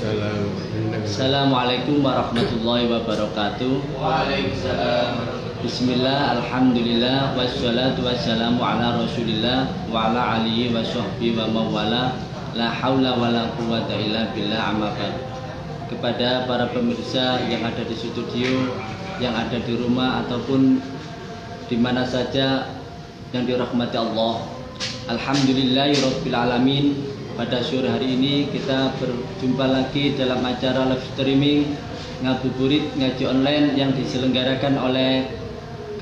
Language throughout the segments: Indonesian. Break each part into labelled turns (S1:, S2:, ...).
S1: Assalamualaikum warahmatullahi wabarakatuh.
S2: Waalaikumsalam.
S1: Bismillah, alhamdulillah, wassalatu wassalamu ala rasulillah wa ala alihi wa sahbihi wa mawala. La hawla wa la quwata illa billah, amma ba'd. Kepada para pemirsa yang ada di studio, yang ada di rumah ataupun di mana saja yang dirahmati Allah, alhamdulillahirabbil alamin. Pada sore hari ini kita berjumpa lagi dalam acara live streaming Ngabuburit Ngaji Online yang diselenggarakan oleh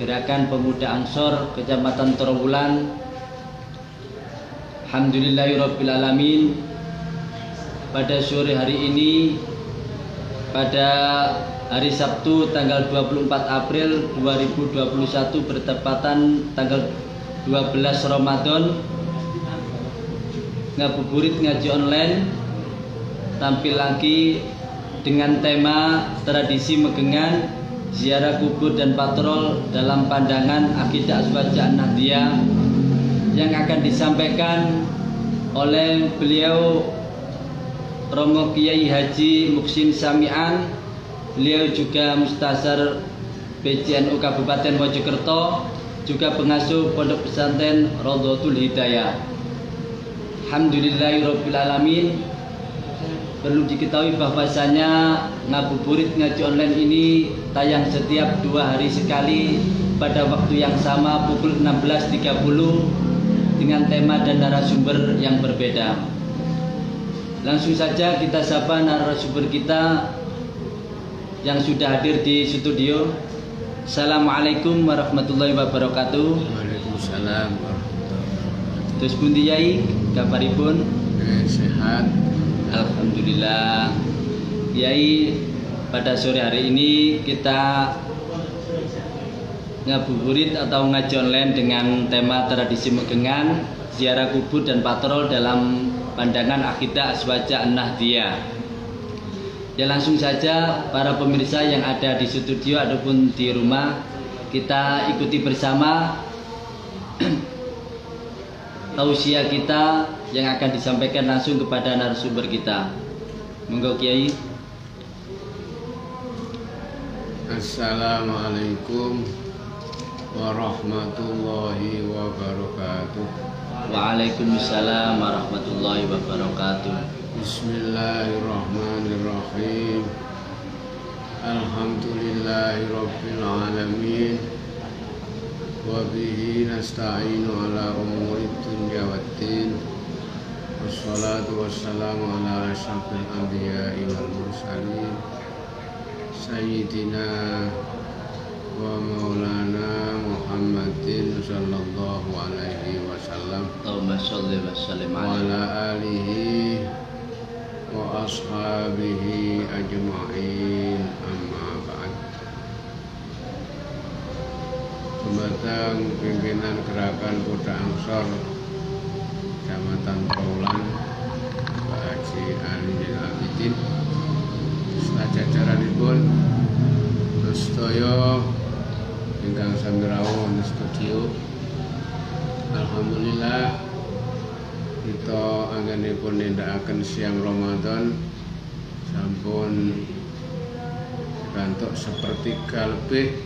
S1: Gerakan Pemuda Ansor Kecamatan Trawulan. Alhamdulillahirabbil alamin. Pada sore hari ini, pada hari Sabtu tanggal 24 April 2021 bertepatan tanggal 12 Ramadan, Ngabuburit Ngaji Online tampil lagi dengan tema tradisi Megengan, ziarah kubur dan patrol dalam pandangan akidah Aswaja An-Nahdiyah yang akan disampaikan oleh beliau Romo Kiai Haji Muksin Sami'an. Beliau juga Mustasar PCNU Kabupaten Mojokerto, juga pengasuh Pondok Pesantren Rodotul Hidayah. Alhamdulillahirabbil alamin. Perlu diketahui bahwasanya Ngabuburit Ngaji Online ini tayang setiap 2 hari sekali pada waktu yang sama pukul 16.30 dengan tema dan narasumber yang berbeda. Langsung saja kita sapa narasumber kita yang sudah hadir di studio. Assalamualaikum warahmatullahi wabarakatuh.
S2: Waalaikumsalam.
S1: Terus pundi Yai, kabaripun?
S2: Sehat.
S1: Alhamdulillah. Yai, pada sore hari ini kita ngabuburit atau ngaji online dengan tema tradisi Megengan, ziarah kubur dan patrol dalam pandangan akidah Aswaja An-Nahdiyah. Ya, langsung saja para pemirsa yang ada di studio ataupun di rumah, kita ikuti bersama tausiah kita yang akan disampaikan langsung kepada narasumber kita. Monggo Kiai.
S2: Assalamualaikum warahmatullahi wabarakatuh.
S1: Waalaikumsalam warahmatullahi wabarakatuh.
S2: Bismillahirrahmanirrahim. Alhamdulillahirabbil alamin. Wa bihi nasta'inu ala umurid dunya waddin. Wassalatu wassalamu ala asyrafil anbiya'i wal mursalin sayyidina wa maulana Muhammadin sallallahu alaihi wasallam
S1: Allahumma sholli wa sallim
S2: wa ala alihi wa ashabihi ajma'in, amma ba'd. Dumateng pimpinan Gerakan Pemuda Ansor Kecamatan Trawulan, Pak Haji Ali Zainal Abidin, jajaranipun sedaya ingkang sami rawuh di studio. Alhamdulillah kita anggenipun nindakaken siang Ramadan sampun dibantuk sepertiga lebih,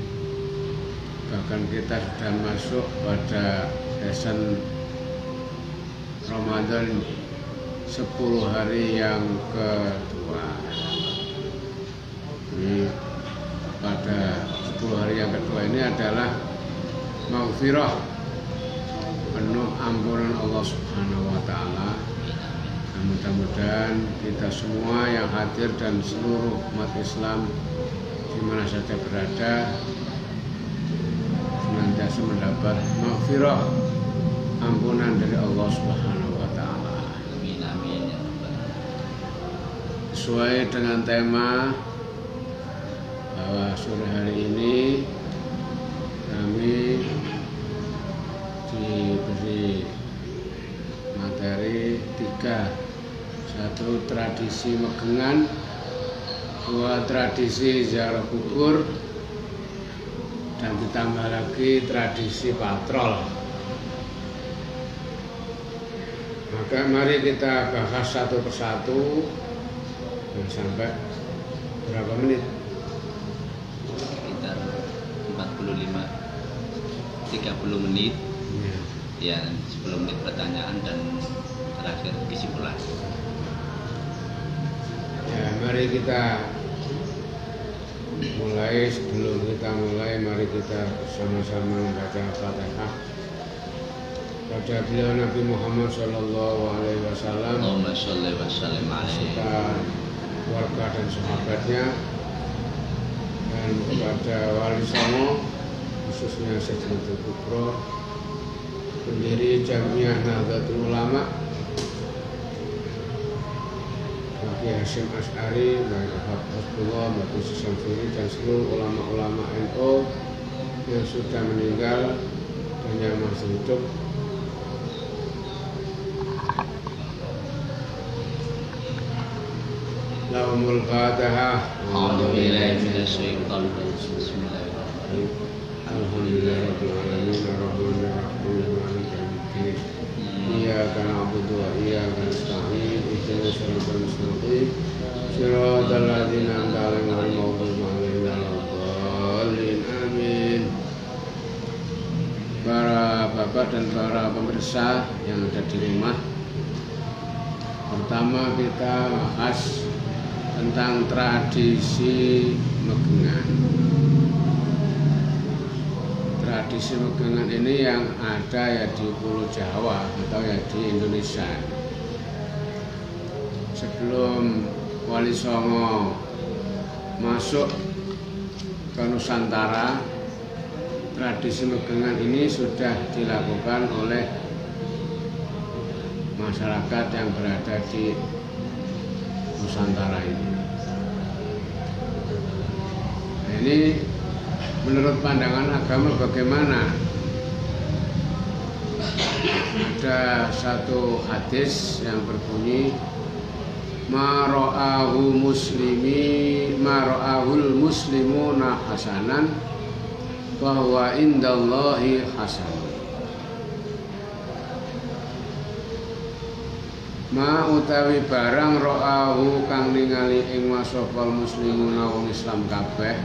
S2: bahkan kita sudah masuk pada season Ramadan 10 hari yang kedua. Ini pada 10 hari yang kedua ini adalah maghfirah, penuh ampunan Allah Subhanahu wa taala. Mudah-mudahan kita semua yang hadir dan seluruh umat Islam di mana saja berada senantiasa mendapat maghfirah, ampunan dari Allah Subhanahu wa taala.
S1: Amin amin ya rabbal.
S2: Sesuai dengan tema bahwa sore hari ini kami diberi materi 3. 1 tradisi Megengan, 2 tradisi ziarah kubur, dan ditambah lagi tradisi patrol. Maka mari kita bahas satu persatu sampai berapa menit?
S1: Sekitar 30 menit ya, 10 menit pertanyaan dan terakhir kesimpulan.
S2: Ya, mari kita mulai. Sebelum kita mulai, mari kita sama-sama membaca Fatihah pada beliau Nabi Muhammad Sallallahu Alaihi Wasallam,
S1: Allahumma sholli wa sallim alaihi,
S2: serta keluarga dan sahabatnya, dan kepada Wali Songo, khususnya Sayyidul Kubro, pendiri Jamiah Nahdlatul Ulama, Baki Hasyim Asy'ari, Baik Hafizullah, Baki Syamsuri, dan seluruh ulama-ulama NU yang sudah meninggal dan yang masih hidup. Lahumul Fatihah.
S1: A'udzu billahi minasyaitonir rajim. Bismillahirrahmanirrahim.
S2: Alhamdulillahirabbil alamin arrahmanir rahim maliki yaumiddin. Iyyaka na'budu wa iyyaka nasta'in ihdinas siratal mustaqim siratal ladzina an'amta 'alaihim ghairil maghdubi 'alaihim waladdallin. Amin. Para bapak dan para pemirsa yang ada di rumah, pertama kita bahas tentang tradisi Megengan. Tradisi Megengan ini yang ada ya di Pulau Jawa atau ya di Indonesia. Sebelum Wali Songo masuk ke Nusantara, tradisi Megengan ini sudah dilakukan oleh masyarakat yang berada di Nusantara ini. Nah, ini menurut pandangan agama bagaimana? Ada satu hadis yang berbunyi mara'ahul muslimuna hasanan bahwa indallahi hasan. Ma utawi barang ro'ahu kang ningali ing wasopal muslimuna wong Islam kabeh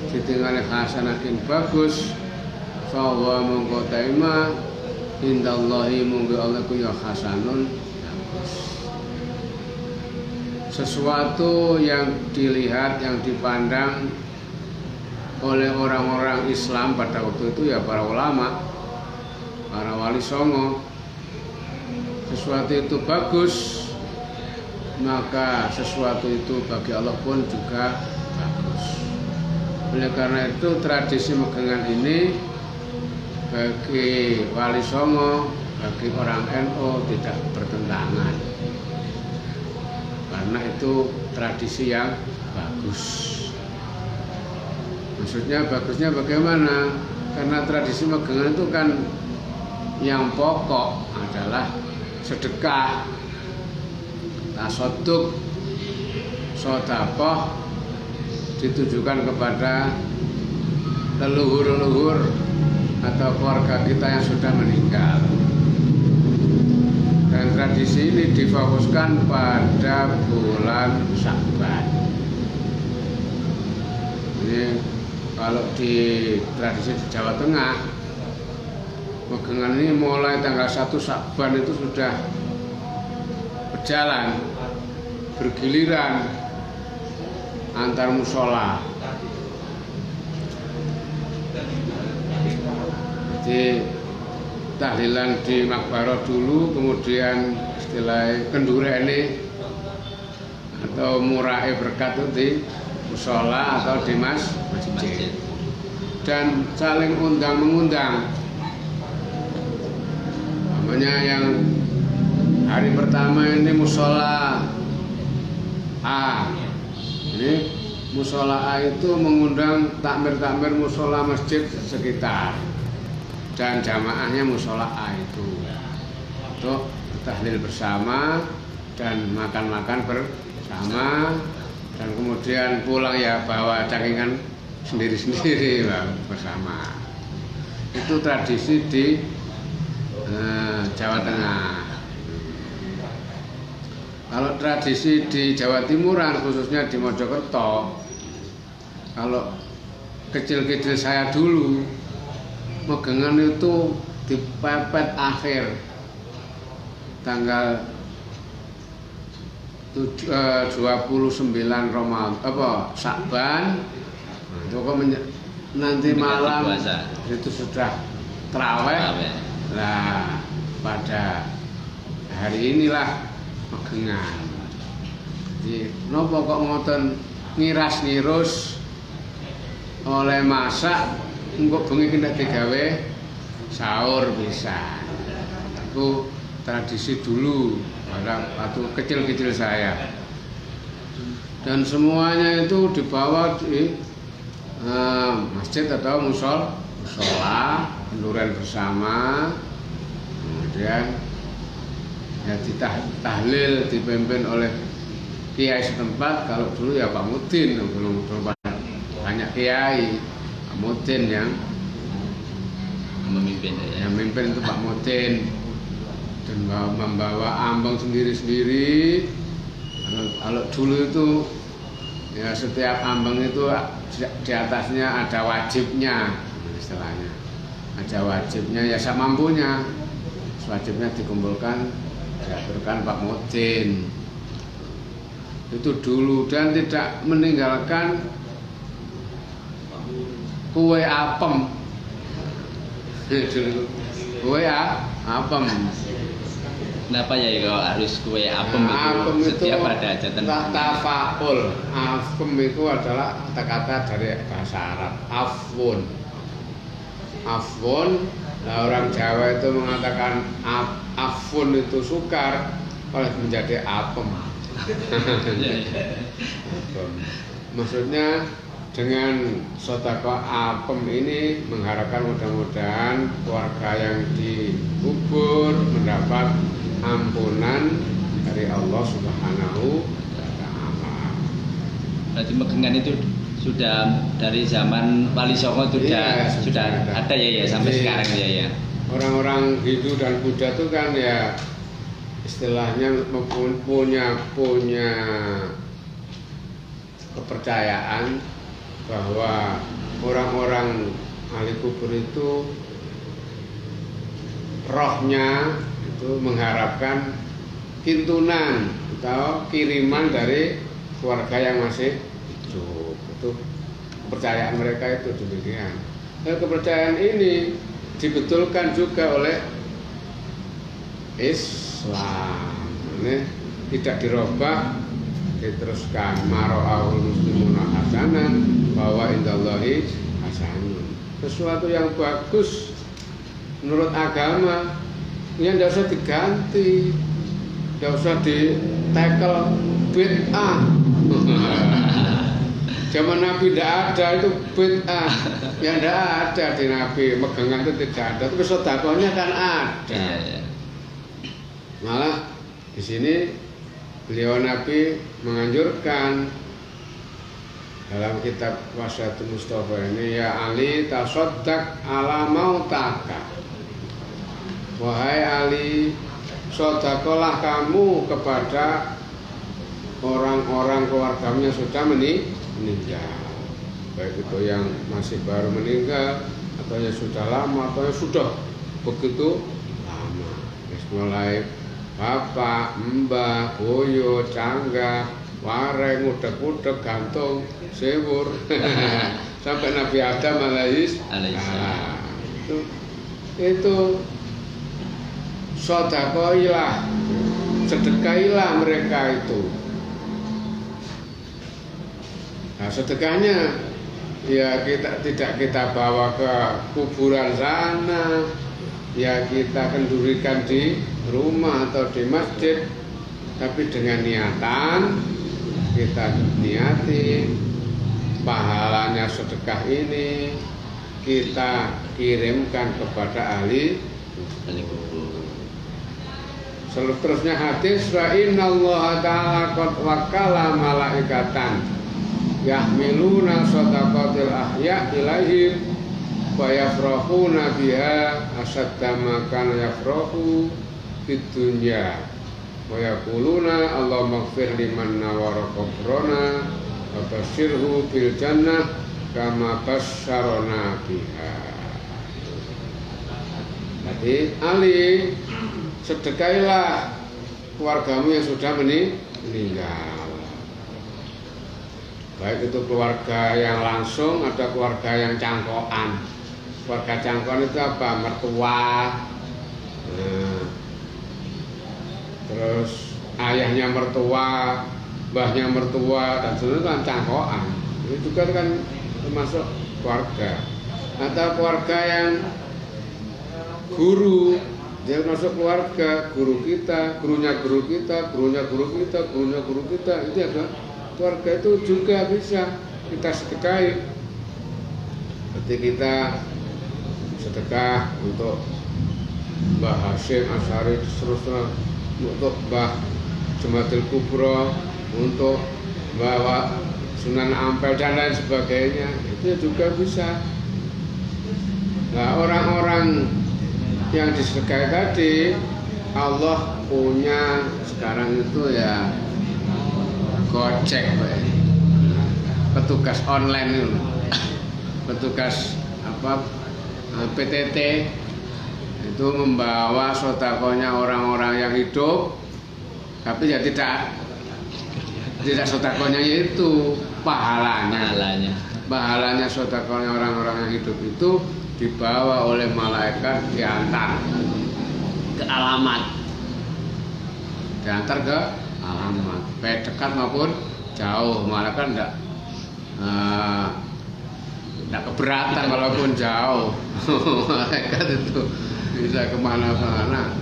S2: ditingali hasanah ing bagus, fawa mongko taima indallahi monggo Allah ku ya hasanun bagus. Sesuatu yang dilihat, yang dipandang oleh orang-orang Islam pada waktu itu ya para ulama, para wali songo, sesuatu itu bagus, maka sesuatu itu bagi Allah pun juga bagus. Oleh karena itu tradisi Megengan ini bagi Wali Songo, bagi orang NU tidak bertentangan, karena itu tradisi yang bagus. Maksudnya bagusnya bagaimana? Karena tradisi Megengan itu kan yang pokok adalah sedekah, tasadduk, sedekah ditujukan kepada leluhur-leluhur atau keluarga kita yang sudah meninggal. Dan tradisi ini difokuskan pada bulan Sya'ban. Ini kalau di tradisi di Jawa Tengah, Megengan ini mulai tanggal 1 Sya'ban itu sudah berjalan, bergiliran antar musola. Jadi tahlilan di Makbarah dulu, kemudian istilah kendurene atau murahe berkat itu di musola atau di masjid, dan saling undang-mengundang. Namanya yang hari pertama ini musola A, ini musola A itu mengundang takmir-takmir musola masjid sekitar, dan jamaahnya musola A itu untuk tahlil bersama dan makan-makan bersama, dan kemudian pulang ya bawa cakingan sendiri-sendiri bersama. Itu tradisi di Jawa Tengah. Kalau tradisi di Jawa Timuran khususnya di Mojokerto, kalau kecil-kecil saya dulu megangan itu dipepet akhir tanggal 29 Syakban. Nanti malam itu sudah terawih. Nah, pada hari inilah megengan. Jadi nopo kok ngoten ngiras-ngirus oleh masak engko bengi kena digawe sahur bisa. Itu tradisi dulu pada waktu kecil-kecil saya. Dan semuanya itu dibawa di masjid atau musola, penduran bersama, kemudian ya ditahlil dipimpin oleh kiai setempat. Kalau dulu ya Pak Mudin, belum banyak kiai. Pak Mudin yang memimpin itu Pak Mudin, dan membawa ambang sendiri-sendiri. Kalau dulu itu ya setiap ambang itu di atasnya ada wajibnya, istilahnya ada wajibnya ya semampunya. Wajibnya dikumpulkan, diaturkan Pak Mudin itu dulu, dan tidak meninggalkan kue apem. Kue apem.
S1: Kenapa ya kalau harus kue apem itu setiap ada hajatan?
S2: Tafaul. Apem itu adalah kata-kata dari bahasa Arab. Afwun. Afwun. Nah, orang Jawa itu mengatakan afwun itu sukar, oleh menjadi apem. Maksudnya dengan sedekah apem ini mengharapkan mudah-mudahan keluarga yang dikubur mendapat ampunan dari Allah Subhanahu wa Ta'ala.
S1: Berarti megengan itu sudah dari zaman Wali Songo sudah ada ya sampai sekarang ya.
S2: Orang-orang Hindu dan Buddha itu kan ya istilahnya punya kepercayaan bahwa orang-orang ahli kubur itu rohnya itu mengharapkan kintunan atau kiriman dari keluarga yang masih hidup. Itu kepercayaan mereka itu demikian. Dan kepercayaan ini dibetulkan juga oleh Islam. Ini tidak dirubah, diteruskan maro'ahul muslimuna hasanan bahwa indallahi hasanun. Sesuatu yang bagus menurut agama ini tidak usah diganti, tidak usah ditekel bid'ah. Zaman Nabi tidak ada itu bid'ah, yang tidak ada di Nabi, megangan itu tidak ada, tapi sedekahnya kan ada. Malah di sini beliau Nabi menganjurkan dalam kitab Wasiatul Mustafa ini, ya Ali tasaddaq ala mautaka. Wahai Ali, sedekahlah kamu kepada orang-orang keluargamu yang sudah meninggal, baik itu yang masih baru meninggal atau yang sudah lama atau yang sudah begitu lama. Mulai bapak, mbah, boyo, cangga, wareng, udek-udek, gantung, sewur sampai Nabi Adam alaihissalam. Itu sedekailah, sedekailah mereka itu. Nah, sedekahnya ya tidak kita bawa ke kuburan sana, ya kita kendurikan di rumah atau di masjid, tapi dengan niatan kita niati pahalanya sedekah ini kita kirimkan kepada ahli kubur. Seterusnya hadis, wa innallaha ta'ala qad wakala malaikatan yahmiluna shadaqatil ahya ilaihim wa yafrahuna biha asadda ma kana yafrahu fid dunya wa yaquluna Allahumma ighfir liman nawara qabrana wa basyirhu bil jannah kama basyarana biha. Jadi Ali, sedekailah keluargamu yang sudah meninggal. Baik itu keluarga yang langsung atau keluarga yang cangkokan. Keluarga cangkokan itu apa? Mertua, terus ayahnya mertua, mbahnya mertua, dan sebenarnya kan cangkokan. Itu juga kan termasuk keluarga. Atau keluarga yang guru, dia masuk keluarga, guru kita, gurunya guru kita, gurunya guru kita, gurunya guru kita. Itu adalah keluarga, itu juga bisa kita sedekahi. Seperti kita sedekah untuk Mbah Hasyim Asy'ari, seterusnya untuk Mbah Jumatil Kubro, untuk Mbah Sunan Ampel dan lain sebagainya, itu juga bisa. Nah, orang-orang yang disedekahi tadi, Allah punya sekarang itu ya Gojek, petugas online itu, petugas apa PTT itu membawa sodakonya orang-orang yang hidup, tapi ya tidak sodakonya itu pahalanya sodakonya orang-orang yang hidup itu dibawa oleh malaikat, diantar ke alamat, baik dekat maupun jauh. Malaikat tidak keberatan walaupun jauh. Malaikat itu bisa kemana-mana.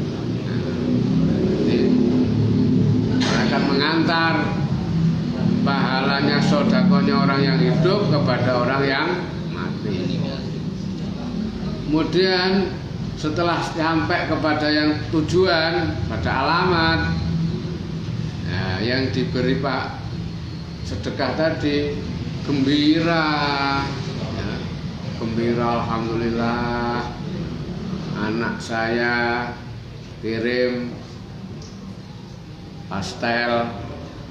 S2: Malaikat mengantar pahalanya sodakonya orang yang hidup kepada orang yang mati. Kemudian setelah sampai kepada yang tujuan, pada alamat, nah, yang diberi Pak sedekah tadi gembira, ya, gembira, alhamdulillah, anak saya kirim pastel,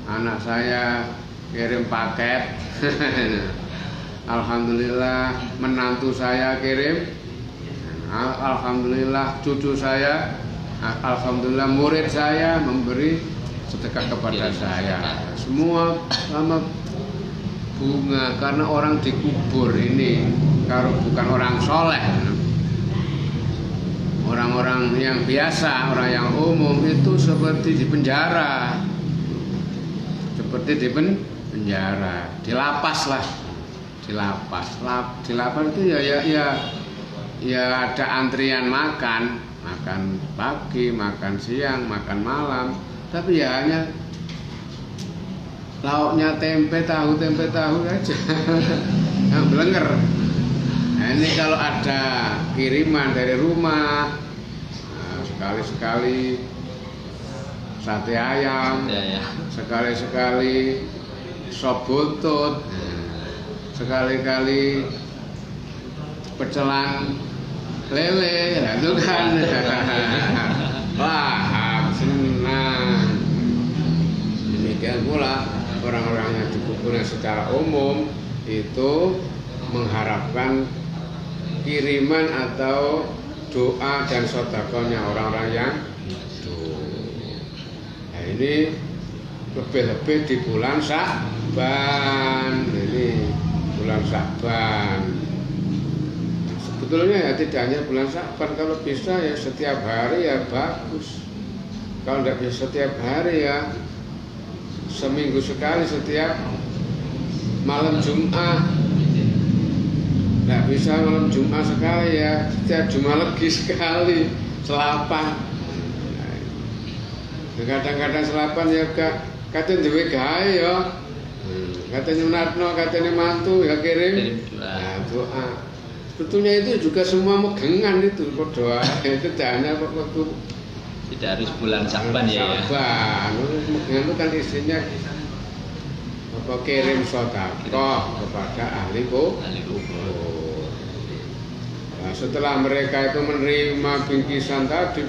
S2: anak saya kirim paket, alhamdulillah, menantu saya kirim, alhamdulillah, cucu saya, alhamdulillah, murid saya memberi sedekah kepada saya. Semua sama bunga, karena orang dikubur ini kalau bukan orang soleh, orang-orang yang biasa, orang yang umum itu seperti di penjara, di lapas lah, di lapas itu ya ada antrian makan pagi, makan siang, makan malam, tapi ya hanya lauknya tempe tahu aja yang belenger. Nah, ini kalau ada kiriman dari rumah, nah, sekali-sekali sate ayam, sekali-sekali sop buntut, sekali-kali pecelan lele, nah itu kan wah, senang. Demikian pula orang-orang yang dikuburnya secara umum itu mengharapkan kiriman atau doa dan sedekahnya orang-orang yang hidup. Nah, ini lebih-lebih di bulan Sya'ban. Ini bulan Sya'ban. Sebetulnya ya tidak hanya bulan Sya'ban, kalau bisa ya setiap hari ya bagus. Kalau tidak bisa setiap hari ya seminggu sekali, setiap malam Jumat. Tidak bisa malam Jumat sekali ya, setiap Jumat legi sekali, selapan. Kadang-kadang selapan ya katanya duwe gawe ya. Katanya menatno, katanya mantu ya kirim. Nah, doa. Sebetulnya itu juga semua megengan itu doa. Itu hanya waktu
S1: tidak harus bulan Sya'ban ya.
S2: Sya'ban. Megengan itu kan isinya apa, kirim sedekah kepada ahli kubur. Nah, setelah mereka itu menerima bingkisan tadi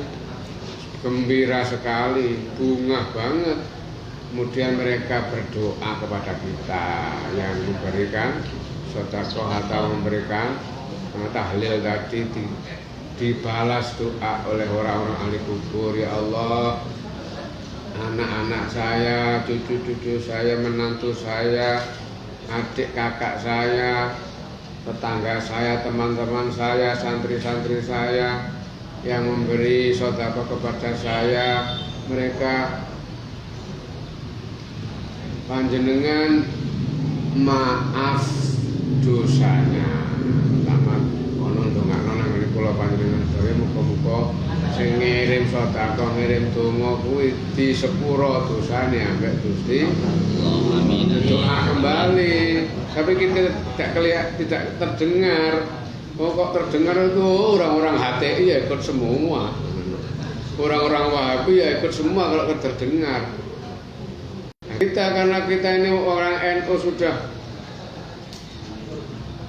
S2: gembira sekali, bunga banget. Kemudian mereka berdoa kepada kita yang memberikan sedekah atau memberikan tahlil tadi, dibalas doa oleh orang-orang ahli kubur. Ya Allah, anak-anak saya, cucu-cucu saya, menantu saya, adik kakak saya, tetangga saya, teman-teman saya, santri-santri saya yang memberi sedekah kepada saya, mereka panjenengan maaf dosanya. Tamat ono ndongakno nang ngene kula panjenengan sedaya muga-muga sing ngirim sedekah ngirim donga kuwi disepuro dosane ambek Gusti.
S1: Amin.
S2: Doa kembali. Tapi kita tidak terdengar. Oh, kok terdengar itu orang-orang HTI ya ikut semua. Orang-orang Wahabi ya ikut semua kalau terdengar. Kita karena kita ini orang NU sudah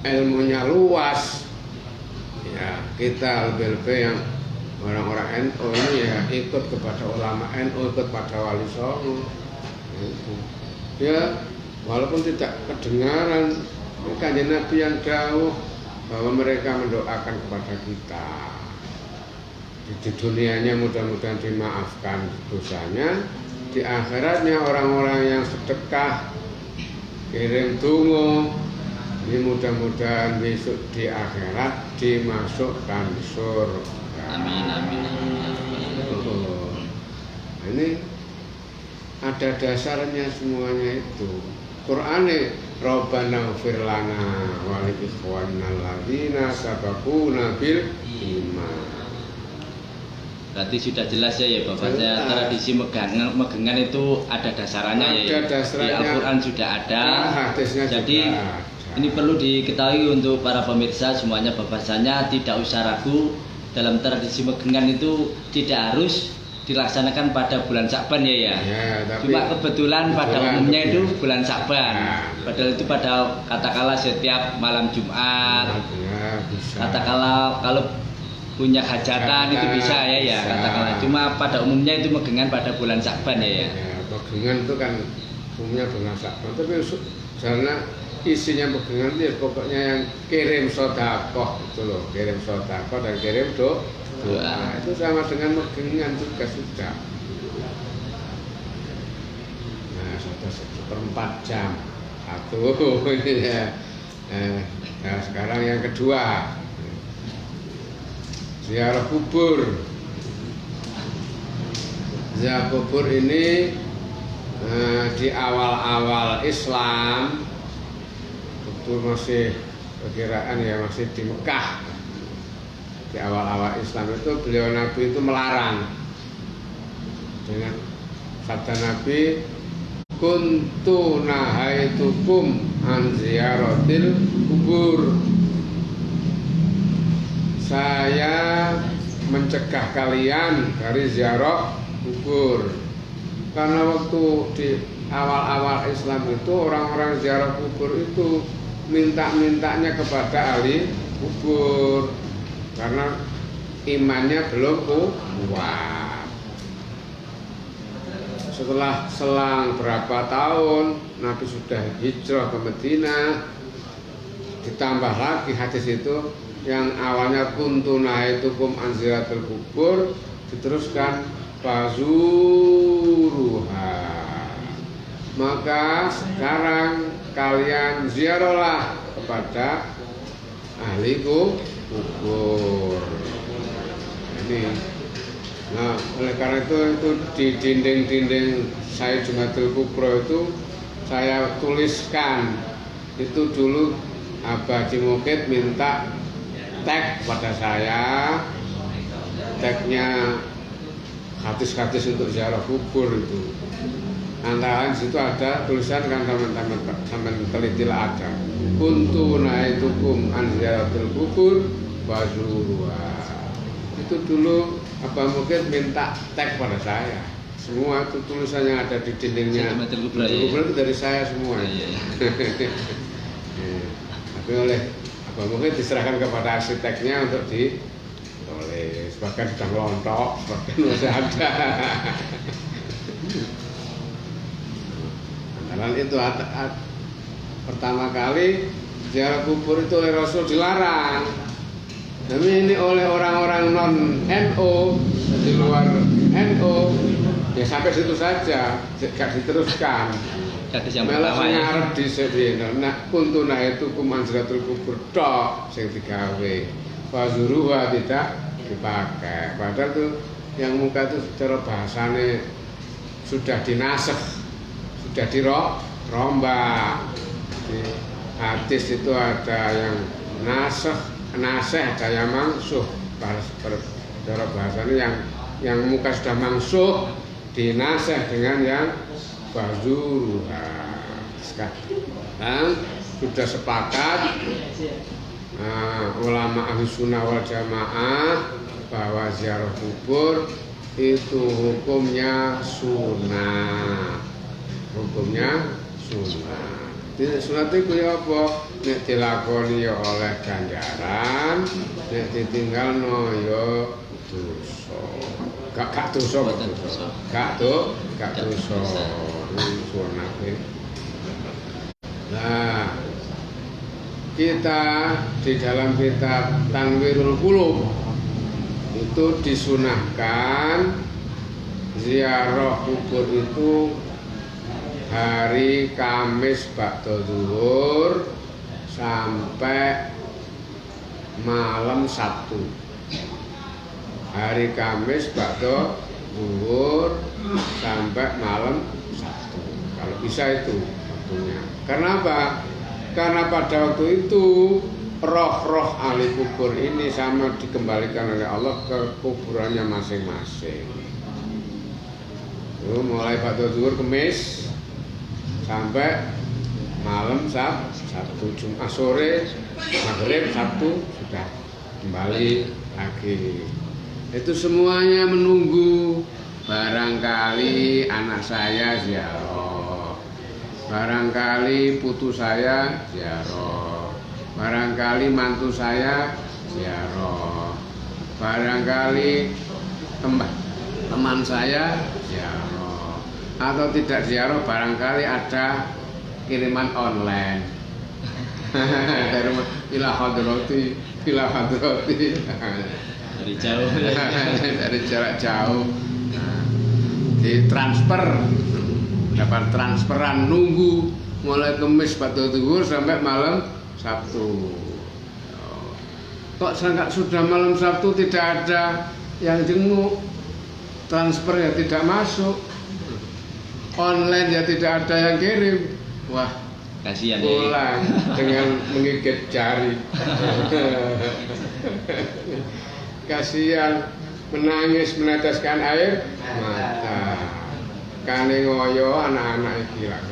S2: ilmunya luas, ya kita lebih-lebih yang orang-orang NU ini ya ikut kepada ulama NU, ikut pada Wali Songo. Ya walaupun tidak kedengaran, Kanjeng Nabi yang dawuh bahwa mereka mendoakan kepada kita. Di dunianya mudah-mudahan dimaafkan dosanya. Di akhiratnya orang-orang yang sedekah kirim donga, ini mudah-mudahan besok di akhirat dimasukkan surga.
S1: Amin, amin.
S2: Oh, ini ada dasarnya semuanya itu. Qur'ane Rabbana ighfir lana wa li ikhwanina alladzina sabaquna bil iman.
S1: Berarti sudah jelas ya Bapak, saya tradisi megengan itu ada dasarannya ya.
S2: Dasarnya,
S1: di Al-Quran sudah ada. Jadi
S2: juga ada.
S1: Ini perlu diketahui untuk para pemirsa semuanya, bahwasanya tidak usah ragu dalam tradisi megengan itu tidak harus dilaksanakan pada bulan Sa'ban ya.
S2: Tapi
S1: cuma kebetulan pada umumnya itu bulan Sa'ban. Padahal itu pada katakanlah setiap malam Jumat. Katakanlah kalau punya hajatan itu bisa ya katakanlah. Cuma pada umumnya itu megengan pada bulan Sa'ban ya.
S2: Megengan itu kan umumnya bulan Sa'ban. Tapi karena isinya megengan itu ya pokoknya yang kirim sedekah itu loh, kirim sedekah dan kirim doa. Itu sama dengan megengan juga sudah. Nah, sudah 1/4 jam. Satu ini ya. Nah, sekarang yang kedua, ziarah kubur. Ziarah kubur ini di awal-awal Islam, itu masih perkiraan ya masih di Mekah. Di awal-awal Islam itu beliau Nabi itu melarang dengan sabda Nabi, kuntu nahaitukum an ziyaratil kubur. Saya mencegah kalian dari ziarah kubur. Karena waktu di awal-awal Islam itu orang-orang ziarah kubur itu minta-mintanya kepada ahli kubur karena imannya belum kuat. Setelah selang berapa tahun Nabi sudah hijrah ke Madinah, ditambah lagi hadis itu yang awalnya kuntu nahaitukum an ziyaratil kubur diteruskan fazuruha. Maka sekarang kalian ziarahlah kepada ahli kubur. Ini. Nah, oleh karena itu di dinding-dinding saya Jumatul Kubro itu saya tuliskan itu dulu Abah Cimukit minta tag pada saya, tagnya hadis-hadis untuk ziarah kubur itu. Antara situ ada tulisan kan teman-teman telitilah ada. Kuntu nahaitukum an ziyaratil kubur fazuruha. Itu dulu apa mungkin minta tag pada saya. Semua itu tulisan yang ada di dindingnya kubur itu dari saya semua. Tapi oleh apa mungkin diserahkan kepada arsiteknya untuk ditulis. sebagian sudah ngelontok, sebagian masih ada. Karena itu pertama kali ziarah kubur itu oleh Rasul dilarang. Tapi ini oleh orang-orang non NU di luar NU ya sampai situ saja, gak diteruskan.
S1: Hadis yang
S2: Malah
S1: pertama ya.
S2: ngarep disedina. Nah, kuntuna itu kumanzratul kubur tok sing digawe. Fazuruha tidak dipakai. Padahal tuh yang muka itu secara bahasane sudah dinasakh, sudah dirombak. Di hadis itu ada yang nasakh, ada yang mangsuh. Secara bahasanya yang muka sudah mangsuh dinasakh dengan yang fazuruha. Sekarang sudah sepakat ulama ahli sunnah wal jamaah bahwa ziarah kubur itu hukumnya sunnah. Sunat itu ya apa? Nek dilakoni ya oleh ganjaran, nek ditinggalno ya dosa. Gak dosa. Gak dosa. Sunat. Nah, kita di dalam kitab Tanwirul Qulub itu disunahkan ziarah kubur itu hari Kamis ba'da zuhur sampai malam Sabtu. Hari Kamis ba'da zuhur sampai malam Sabtu. Kalau bisa itu waktunya. Karena apa? Karena pada waktu itu roh-roh ahli kubur ini sama dikembalikan oleh Allah ke kuburannya masing-masing. Mulai pada zuhur Kamis sampai malam Sabtu, Jumat sore, Maghrib, Sabtu sudah kembali lagi. Itu semuanya menunggu barangkali anak saya ziarah, barangkali putu saya ziarah, barangkali mantu saya ziarah, barangkali teman saya ziarah, atau tidak ziarah barangkali ada kiriman online dari ila hadrati
S1: Dari jauh.
S2: dari jarak jauh. Ditransfer, dapat transferan nunggu mulai Kamis pada zuhur sampai malam Sabtu. Kok sudah malam Sabtu tidak ada yang jenguk, transfer ya tidak masuk, online ya tidak ada yang kirim. Wah,
S1: Kasihan
S2: pulang dengan menggigit jari. Kasihan, menangis meneteskan air mata. Kane ngoyo anak-anak iki lak.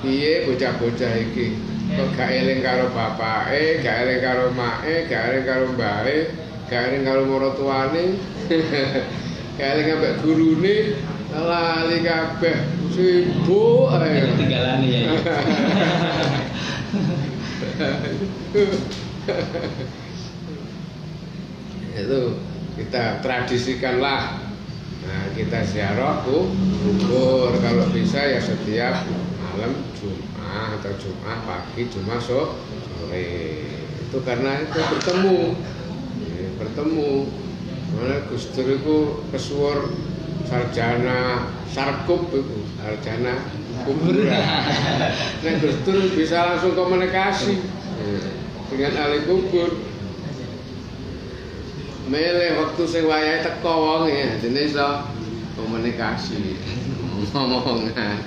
S2: Piye bocah-bocah iki kok gak eling karo bapake, gak eling karo make, gak eling karo mbahe, gak eling karo maratuwane. Gak eling ambek gurune, lali kabeh. Sibuk ae.
S1: Ketinggalan ya.
S2: Itu kita tradisikanlah. Nah, kita ziarah kubur kalau bisa ya setiap malam Jumat atau Jumat pagi, Jumat sore. Itu karena itu bertemu. Mana Gus Dur itu kesuwur sarjana sarkup itu, sarjana kuburan. Nah, Gus Dur bisa langsung komunikasi dengan ahli kubur. Milih waktu sing wayahe teko wong ya, dene iso komunikasi. Ngomongan.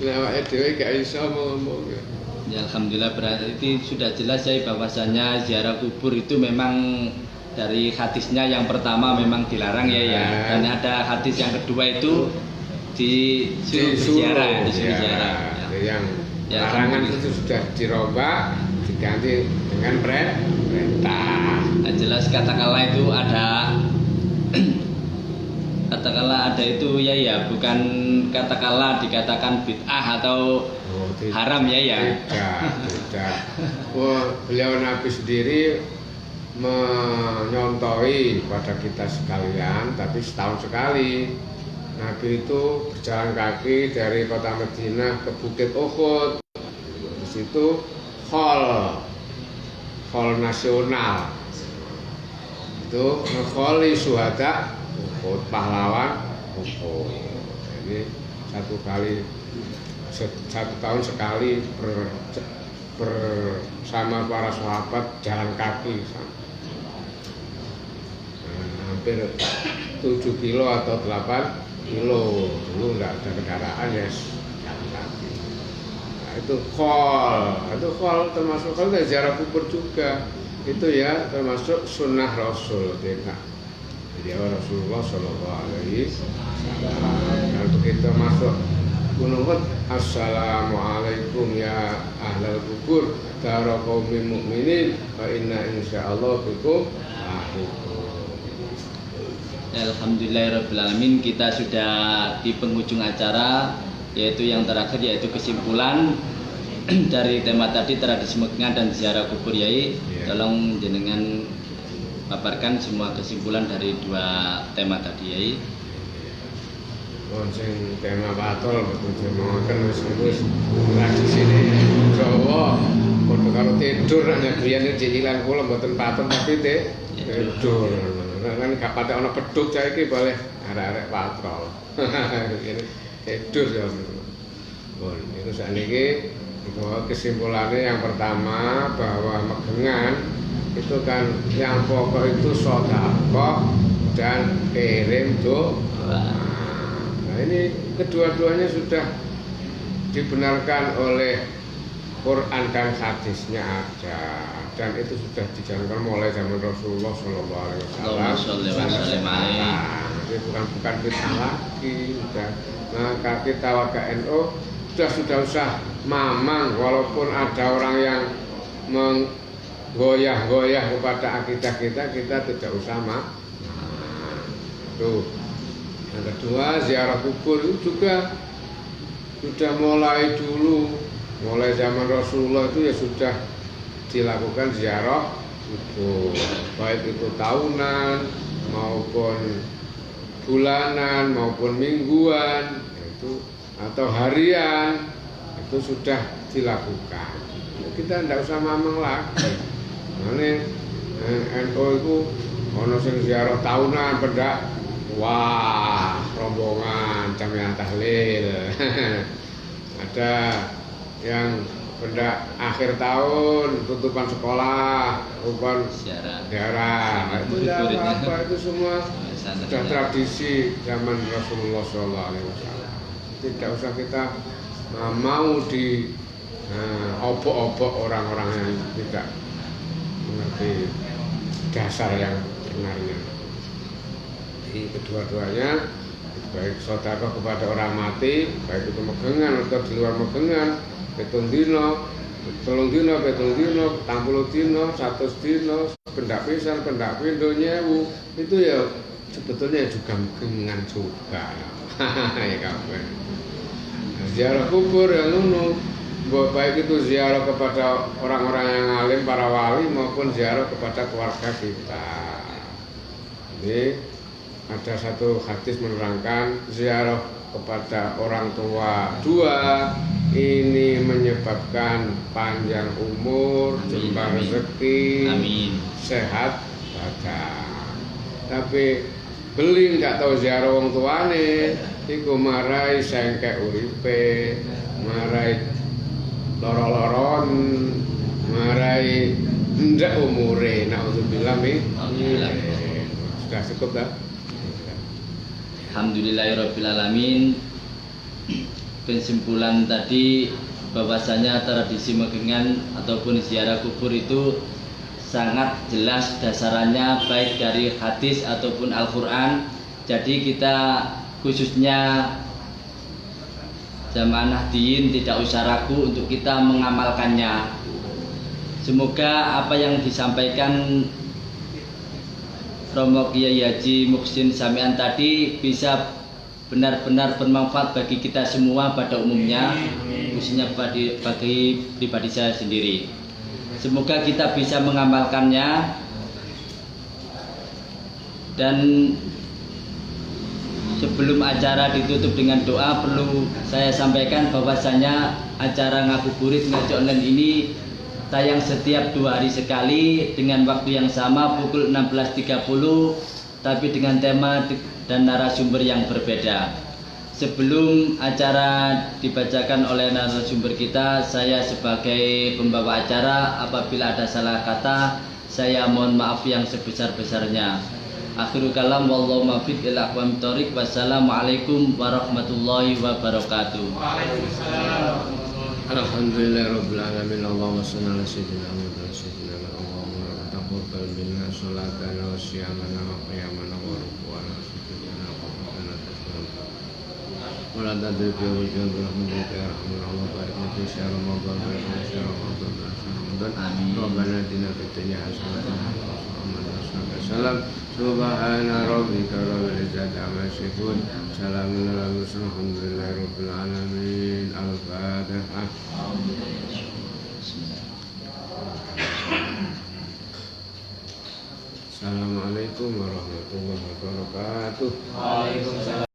S2: Lah awake dhewe gak iso ngomong.
S1: Ya alhamdulillah, berarti sudah jelas ya bahwasanya ziarah kubur itu memang dari hadisnya yang pertama memang dilarang ya. Dan ada hadis yang kedua itu disuruh ziarah.
S2: Yang larangan itu sudah dirombak diganti dengan perintah.
S1: Nah, jelas katakanlah itu ada itu ya bukan katakanlah dikatakan bid'ah atau haram ya.
S2: Tidak. Beliau Nabi sendiri menyontohi pada kita sekalian, tapi setahun sekali. Nabi itu berjalan kaki dari kota Madinah ke Bukit Uhud. Di situ hall nasional. Itu ngekholi syuhada Uhud, pahlawan Uhud. Ini satu tahun sekali bersama para sahabat jalan kaki. Hampir 7 kilo atau 8 kilo. Dulu nggak ada kendaraan ya, jalan kaki. Nah, itu khol termasuk khol dari ziarah kubur juga. Itu ya termasuk sunnah Rasul ya. Jadi Rasulullah Shallallahu Alaihi Wasallam. Dan begitu masuk Gunung Uhud, assalamualaikum ya ahlal kubur, dara qaumin mukminin, fa inna insyaallah bikum lahiqun.
S1: Alhamdulillahirrahmanirrahim. Kita sudah di penghujung acara, yaitu yang terakhir, yaitu kesimpulan dari tema tadi, tradisi Mekah dan ziarah kubur Yai. Tolong jenengan paparkan semua kesimpulan dari 2 tema tadi Yai.
S2: Sing tema batal betul jemakan wis tradisi Jawa padha karo tidur nek biyen cilik kula mboten paten tapi tidur. Kan gak patek ana pedhut saiki boleh arek-arek patrol. Tidur ya. Bon, itu sakniki kesimpulannya yang pertama bahwa megengan itu kan yang pokok itu sedekah dan kirim doa. Nah, ini kedua-duanya sudah dibenarkan oleh Quran dan hadisnya ada, dan itu sudah dijalankan mulai zaman Rasulullah Shallallahu Alaihi Wasallam. Jadi bukan bid'ah lagi. Nah, kita warga NU sudah usah mamang, walaupun ada orang yang menggoyah-goyah kepada akidah kita tidak usah tuh. Yang kedua, ziarah kubur itu juga sudah mulai dulu, mulai zaman Rasulullah itu ya sudah dilakukan ziarah kubur, baik itu tahunan maupun bulanan maupun mingguan itu atau harian, itu sudah dilakukan. Kita tidak usah mamang lagi. Ini NU itu ono sing ziarah tahunan pendak. Wah, rombongan jamiah tahlil. Ada yang benda akhir tahun, tutupan sekolah, tutupan daerah. Itu ya apa itu semua sudah tradisi zaman Rasulullah SAW. Tidak usah kita mau di obok-obok orang-orang yang tidak mengerti dasar yang benarnya. Kedua-duanya baik sedekah kepada orang mati, baik itu megengan atau di luar megengan, telung dino, 30 dino, 100 dino, pendak pisan, pendak pindho nyewu, itu ya sebetulnya juga megengan juga. Ya kabeh. Ziarah kubur yang ngono, baik itu ziarah kepada orang-orang yang alim, para wali, maupun ziarah kepada keluarga kita. Jadi ada satu hadis menerangkan ziarah kepada orang tua 2 ini menyebabkan panjang umur, jembar rezeki, sehat badan. Tapi beli nggak tahu ziarah wong tuane, iku marai sengkek uripe, marai loro-loron, marai ndak umure. Nauzubillah min. Sudah cukup dah.
S1: Alhamdulillahirrahmanirrahim. Kesimpulan tadi bahwasanya tradisi megengan ataupun ziarah kubur itu sangat jelas dasarannya baik dari hadis ataupun Al-Quran. Jadi kita khususnya jamaah Nahdliyin tidak usah ragu untuk kita mengamalkannya. Semoga apa yang disampaikan Romo Kiai Haji Muhsin Sami'an tadi bisa benar-benar bermanfaat bagi kita semua pada umumnya, khususnya bagi pribadi saya sendiri. Semoga kita bisa mengamalkannya Dan sebelum acara ditutup dengan doa, perlu saya sampaikan bahwasanya acara ngabuburit ngaji online ini tayang setiap 2 hari sekali dengan waktu yang sama pukul 16.30, tapi dengan tema dan narasumber yang berbeda. Sebelum acara dibacakan oleh narasumber kita, saya sebagai pembawa acara apabila ada salah kata, saya mohon maaf yang sebesar-besarnya. Akhirul kalam wallahu muwaffiq ila aqwamit thoriq. Wassalamualaikum warahmatullahi wabarakatuh.
S2: Alhamdulillah rabbil alamin. Allahumma shalli ala sayyidina Muhammad sayyidina Allahumma taqabbal minna salatana wa siyamana wa qiyamana wa ruku'ana wa sujudana wa qafana wa la tadri fi wajhin rahmatika ya rahman Allah barik fi syahr ramadan wa fi syahr ramadan. Amin. Rabbana atina fid dunya hasanatan wa qina adzabannar. Subhana rabbika rabbil izzati amma yasifun. Salamun alal mursalin walhamdulillahi rabbil alamin. Al-Fatihah. Assalamualaikum warahmatullahi wabarakatuh. Waalaikumsalam.